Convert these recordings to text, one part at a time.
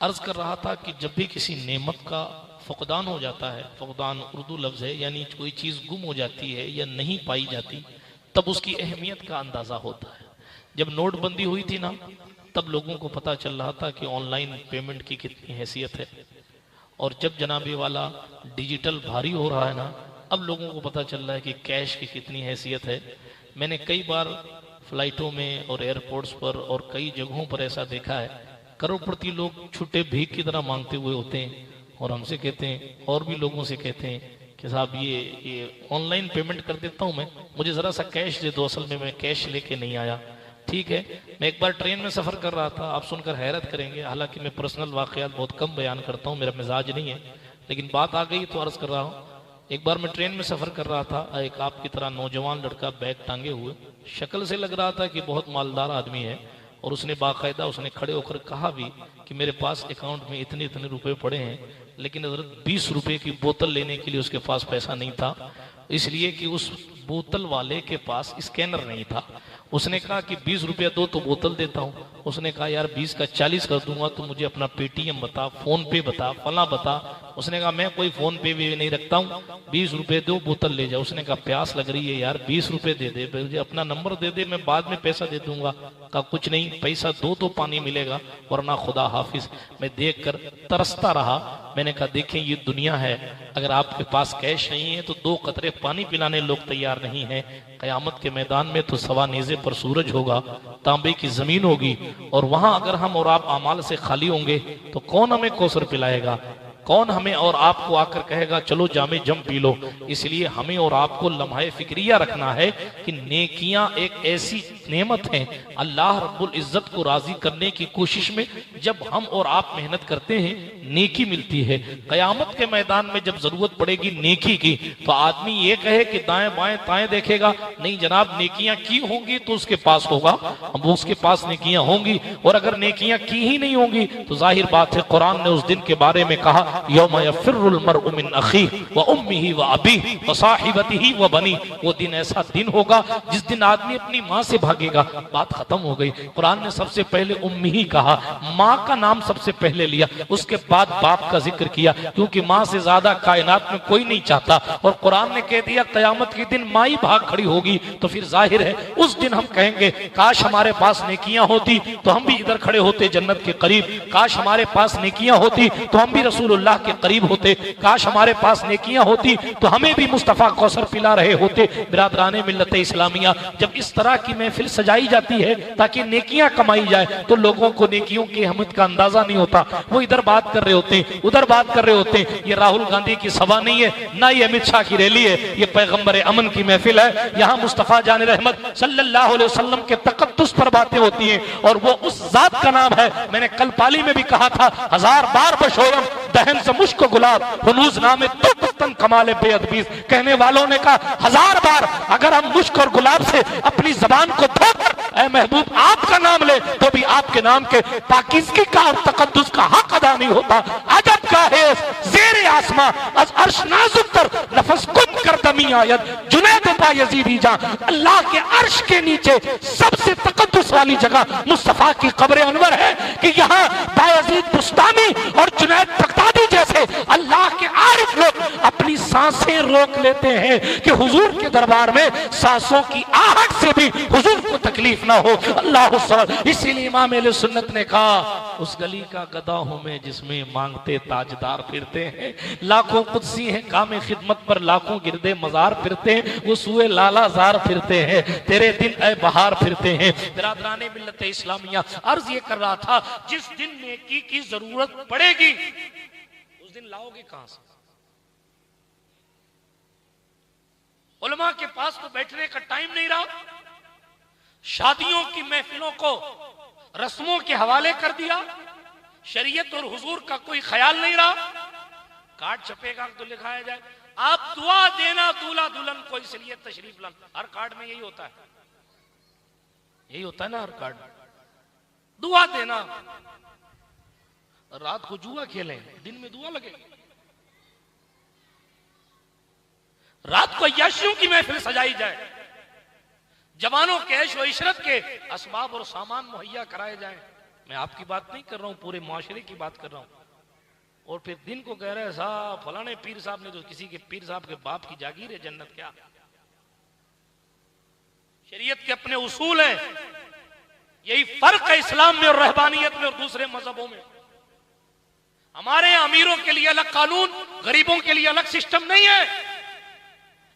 अर्ज कर रहा था कि जब भी किसी नेमत का फकदान हो जाता है, फकदान उर्दू लफ्ज़ है, यानी कोई चीज़ गुम हो जाती है या नहीं पाई जाती, तब उसकी अहमियत का अंदाज़ा होता है। जब नोटबंदी हुई थी ना, तब लोगों को पता चल रहा था कि ऑनलाइन पेमेंट की कितनी हैसियत है। और जब जनाबे वाला डिजिटल भारी हो रहा है ना, अब लोगों को पता चल रहा है कि कैश की कितनी हैसियत है। मैंने कई बार फ्लाइटों में और एयरपोर्ट्स पर और कई जगहों पर ऐसा देखा है, करोड़पति लोग छुट्टे भीख की तरह मांगते हुए होते हैं और हमसे कहते हैं और भी लोगों से कहते हैं कि साहब ये ऑनलाइन पेमेंट कर देता हूँ, मैं मुझे ज़रा सा कैश दे दो, असल में मैं कैश लेके नहीं आया। ठीक है, मैं एक बार ट्रेन में सफ़र कर रहा था, आप सुनकर हैरत करेंगे, हालांकि मैं पर्सनल वाक़यात बहुत कम बयान करता हूँ, मेरा मिजाज नहीं है, लेकिन बात आ गई तो अर्ज़ कर रहा हूँ। एक बार मैं ट्रेन में सफ़र कर रहा था, एक आपकी तरह नौजवान लड़का बैग टांगे हुए, शक्ल से लग रहा था कि बहुत मालदार आदमी है, और उसने बाकायदा उसने खड़े होकर कहा भी कि मेरे पास अकाउंट में इतने इतने रुपए पड़े हैं, लेकिन हज़रत 20 रुपए की बोतल लेने के लिए उसके पास पैसा नहीं था, इसलिए कि उस बोतल वाले के पास स्कैनर नहीं था। उसने कहा कि 20 रुपया दो तो बोतल देता हूँ। उसने कहा यार 20 का 40 कर दूंगा तो मुझे अपना पेटीएम बता, फोन पे बता, फला बता। उसने कहा मैं कोई फोन पे भी नहीं रखता हूँ, 20 रुपए दो बोतल ले जाओ। उसने कहा प्यास लग रही है यार, 20 रुपए दे दे, मुझे अपना नंबर दे दे, मैं बाद में पैसा दे दूंगा। कहा कुछ नहीं, पैसा दो तो पानी मिलेगा, वरना खुदा हाफिज। मैं देख कर तरसता रहा। मैंने कहा देखें ये दुनिया है, अगर आपके पास कैश नहीं है तो 2 कतरे पानी पिलाने लोग तैयार नहीं है। कयामत के मैदान में तो सवा नेज़े पर सूरज होगा, तांबे की जमीन होगी, और वहां अगर हम और आप अमाल से खाली होंगे तो कौन हमें कौसर पिलाएगा, कौन हमें और आपको आकर कहेगा चलो जामे जम पी लो। इसलिए हमें और आपको लम्हे फिक्रिया रखना है कि नेकियां एक ऐसी नेमत है, अल्लाह रब्बुल इज्जत को राजी करने की कोशिश में जब हम और आप मेहनत करते हैं नेकी मिलती है। कयामत के मैदान में जब जरूरत पड़ेगी नेकी की, तो आदमी ये कहे कि दाएं बाएं ताएं देखेगा, नहीं जनाब नेकियां की होंगी तो उसके पास होगा, वो उसके पास नेकियां होंगी। और अगर नेकियां की ही नहीं होंगी तो जाहिर बात है, कुरान ने उस दिन के बारे में कहा यौम यफिर्रुल मर्उ मिन अखीही व उम्मिही व अबीही व साहिबतिही व बनी। वो दिन ऐसा दिन होगा जिस दिन आदमी अपनी माँ से भागेगा। बात खत्म हो गई। कुरान ने सबसे पहले उम्मिही कहा, माँ का नाम सबसे पहले लिया, उसके बाद बाप का जिक्र किया, क्योंकि माँ से ज्यादा कायनात में कोई नहीं चाहता। और कुरान ने कह दिया कयामत के दिन माँ ही भाग खड़ी होगी, तो फिर जाहिर है उस दिन हम कहेंगे काश हमारे पास नेकियां होती तो हम भी इधर खड़े होते जन्नत के करीब, काश हमारे पास नेकियां होती तो हम भी रसूलुल्लाह के करीब होते, काश हमारे पास नेकियां होती तो हमें भी मुस्तफा कौसर पिला रहे होते। बिरादराने मिल्लत इस्लामिया, जब इस तरह की महफिल सजाई जाती है ताकि नेकियां कमाई जाए, तो लोगों को नेकियों की अहमियत का अंदाजा नहीं होता। वो इधर बात कर रहे होते हैं, उधर बात कर रहे होते हैं। ये राहुल गांधी की सभा नहीं है, ना ये अमित शाह की रैली है, ये पैगंबर अमन की महफिल है। यहाँ मुस्तफा जान रहमत सल्लल्लाहु अलैहि वसल्लम के तकद्दुस पर बातें होती हैं, और वो उस जात का नाम है। मैंने कल पाली में भी कहा था, 1000 बार बशोरम दहन से मुश्क गुलाब हुनूज नामे तो बतन कमाले बेअदबीज। कहने वालों ने कहा 1000 बार अगर हम मुश्क और गुलाब से अपनी जबान को धोकर ऐ महबूब आपका नाम ले, तो भी आपके नाम के पाकीज़गी का और तकद्दुस का हक अदा नहीं होता। अजब का है ज़ेरे आसमां अज अर्श नाजुक तर लफ्ज़ कुन कर दमी आयत जुनैद बायज़ीदी जा। अल्लाह के अर्श के नीचे सबसे तकद्दुस वाली जगह मुस्तफा की कब्र अनवर है कि यहाँ बायज़ीद बुस्तामी और जुनैद बगदादी जैसे अल्लाह के आरिफ लोग अपनी सांसें रोक लेते हैं कि हुजूर के दरबार में सांसों की आहट से भी हुजूर को तकलीफ ना हो। अल्लाह अकबर। इसीलिए इमाम अहले सुन्नत ने कहा, उस गली का गदा हूं मैं जिसमें मांगते ताजदार फिरते हैं, लाखों कुदसी हैं कामे खिदमत पर, लाखों गिरदे मजार फिरते हैं, वो सुए लाला जार फिरते हैं, तेरे दिन ए बहार फिरते हैं। बिरादराने मिल्लत इस्लामिया, अर्ज ये कर रहा था, जिस दिन नेकी की जरूरत पड़ेगी उस दिन लाओगे कहां से? उलमा के पास तो बैठने का टाइम नहीं रहा, शादियों की महफिलों को रस्मों के हवाले कर दिया, शरीयत और हुजूर का कोई ख्याल नहीं रहा। कार्ड छपेगा तो लिखाया जाए आप दुआ देना दूल्हा दुल्हन को, इसलिए तशरीफ लन। हर कार्ड में यही होता है, यही होता है ना, हर कार्ड दुआ देना। रात को जुआ खेलें, दिन में दुआ लगे। रात को अय्याशियों की महफिल सजाई जाए, जवानों के ऐश व इशरत के असबाब और सामान मुहैया कराए जाए, मैं आपकी बात नहीं कर रहा हूं, पूरे माशरे की बात कर रहा हूं। और फिर दिन को कह रहे हैं साहब फलाने पीर साहब ने तो किसी के पीर साहब के बाप की जागीर है जन्नत। क्या शरीयत के अपने उसूल हैं। यही फर्क है इस्लाम में और रहबानियत में और दूसरे मजहबों में। हमारे यहां अमीरों के लिए अलग कानून, गरीबों के लिए अलग सिस्टम नहीं है।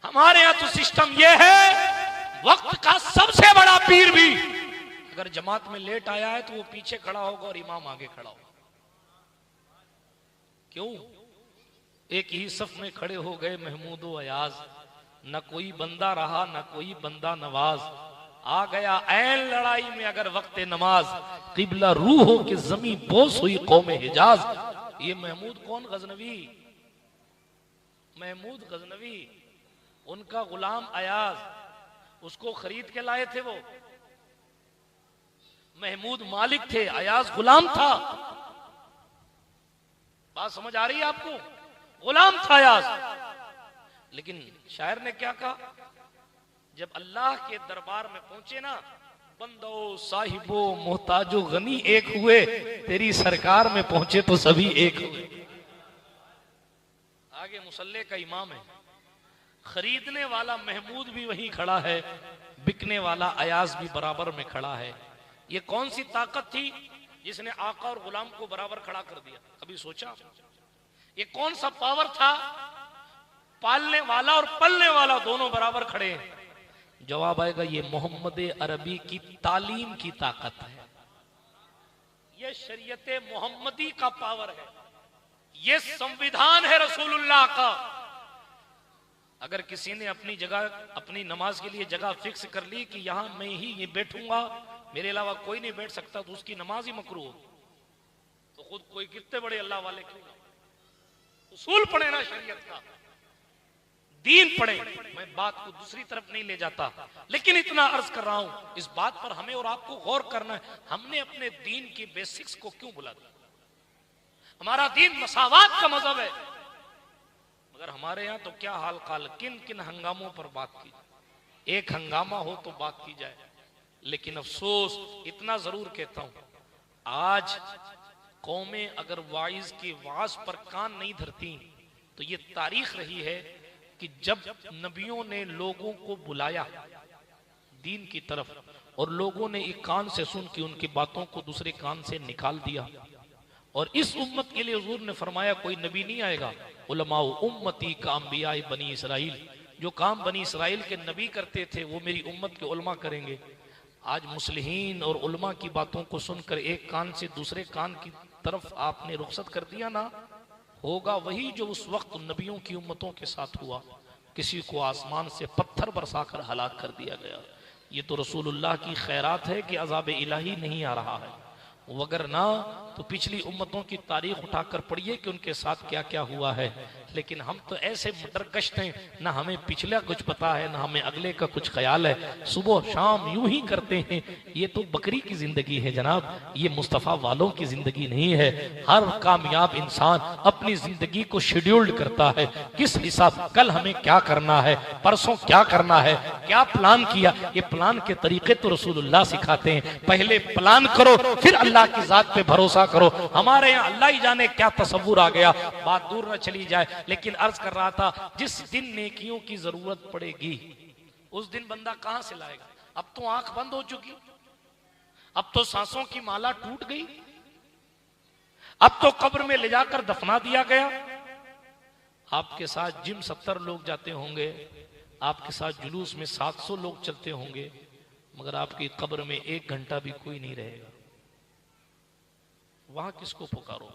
हमारे यहां तो सिस्टम यह है, वक्त का सबसे बड़ा पीर भी अगर जमात में लेट आया है तो वो पीछे खड़ा होगा और इमाम आगे खड़ा होगा। क्यों? एक ही सफ में खड़े हो गए महमूद व अयाज, न कोई बंदा रहा न कोई बंदा नवाज। आ गया ऐन लड़ाई में अगर वक्त नमाज, किबला रूह हो के जमी बोस हुई कौम हिजाज। ये महमूद कौन? गजनवी। महमूद गजनवी, उनका गुलाम अयाज, उसको खरीद के लाए थे वो। महमूद मालिक थे, अयाज गुलाम था। बात समझ आ रही है आपको? गुलाम था अयाज। लेकिन शायर ने क्या कहा? जब अल्लाह के दरबार में पहुंचे ना, बंदो साहिबो मोहताजो गनी एक हुए, तेरी सरकार में पहुंचे तो सभी एक हुए। आगे मुसल्ले का इमाम है, खरीदने वाला महमूद भी वहीं खड़ा है, बिकने वाला अयाज भी बराबर में खड़ा है। ये कौन सी ताकत थी जिसने आका और गुलाम को बराबर खड़ा कर दिया? कभी सोचा? ये कौन सा पावर था? पालने वाला और पलने वाला दोनों बराबर खड़े हैं। जवाब आएगा ये मोहम्मद अरबी की तालीम की ताकत है, ये शरीयत मोहम्मदी का पावर है, ये संविधान है रसूलुल्लाह का। अगर किसी ने अपनी जगह, अपनी नमाज के लिए जगह फिक्स कर ली कि यहां मैं ही ये बैठूंगा, मेरे अलावा कोई नहीं बैठ सकता, तो उसकी नमाज ही मकरूह हो। तो खुद कोई कितने बड़े अल्लाह वाले क्यों ना उसूल पढ़े ना शरीयत का, दीन पढ़े। मैं बात को दूसरी तरफ नहीं ले जाता, लेकिन इतना अर्ज कर रहा हूं, इस बात पर हमें और आपको गौर करना है। हमने अपने दीन की बेसिक्स को क्यों भुला दिया? हमारा दीन मसावात का मजहब है, मगर हमारे यहां तो क्या हाल काल, किन किन हंगामों पर बात की। एक हंगामा हो तो बात की जाए, लेकिन अफसोस इतना जरूर कहता हूं, आज कौमें अगर वाइज के वाज पर कान नहीं धरती तो ये तारीख रही है कि जब नबियों ने लोगों को बुलाया दीन की तरफ और लोगों ने एक कान से सुन के उनकी बातों को दूसरे कान से निकाल दिया, और इस उम्मत के लिए हुजूर ने फरमाया कोई नबी नहीं आएगा, उलमाओ उम्मती का अंबिया बनी इसराइल, जो काम बनी इसराइल के नबी करते थे वो मेरी उम्मत के उलमा करेंगे। आज मुस्लिहीन और उलमा की बातों को सुनकर एक कान से दूसरे कान की तरफ आपने रुखसत कर दिया ना, होगा वही जो उस वक्त नबियों की उम्मतों के साथ हुआ। किसी को आसमान से पत्थर बरसाकर हलाक कर दिया गया। ये तो रसूलुल्लाह की खैरात है कि अज़ाब इलाही नहीं आ रहा है, वगर ना तो पिछली उम्मतों की तारीख उठाकर पढ़िए कि उनके साथ क्या क्या हुआ है। लेकिन हम तो ऐसे मटरकश्त हैं, ना हमें पिछला कुछ पता है ना हमें अगले का कुछ ख्याल है, सुबह शाम यूं ही करते हैं। ये तो बकरी की जिंदगी है जनाब, ये मुस्तफ़ा वालों की जिंदगी नहीं है। हर कामयाब इंसान अपनी जिंदगी को शेड्यूल्ड करता है, किस हिसाब कल हमें क्या करना है, परसों क्या करना है, क्या प्लान किया। ये प्लान के तरीके तो रसूलुल्लाह सिखाते हैं, पहले प्लान करो फिर अल्लाह की जात पे भरोसा करो। हमारे यहाँ अल्लाह ही जाने क्या तसव्वुर आ गया, बात दूर न चली जाए। लेकिन अर्ज कर रहा था, जिस दिन नेकियों की जरूरत पड़ेगी उस दिन बंदा कहां से लाएगा? अब तो आंख बंद हो चुकी, अब तो सांसों की माला टूट गई, अब तो कब्र में ले जाकर दफना दिया गया। आपके साथ जिम 70 लोग जाते होंगे, आपके साथ जुलूस में 700 लोग चलते होंगे, मगर आपकी कब्र में 1 घंटा भी कोई नहीं रहेगा। वहां किसको पुकारो?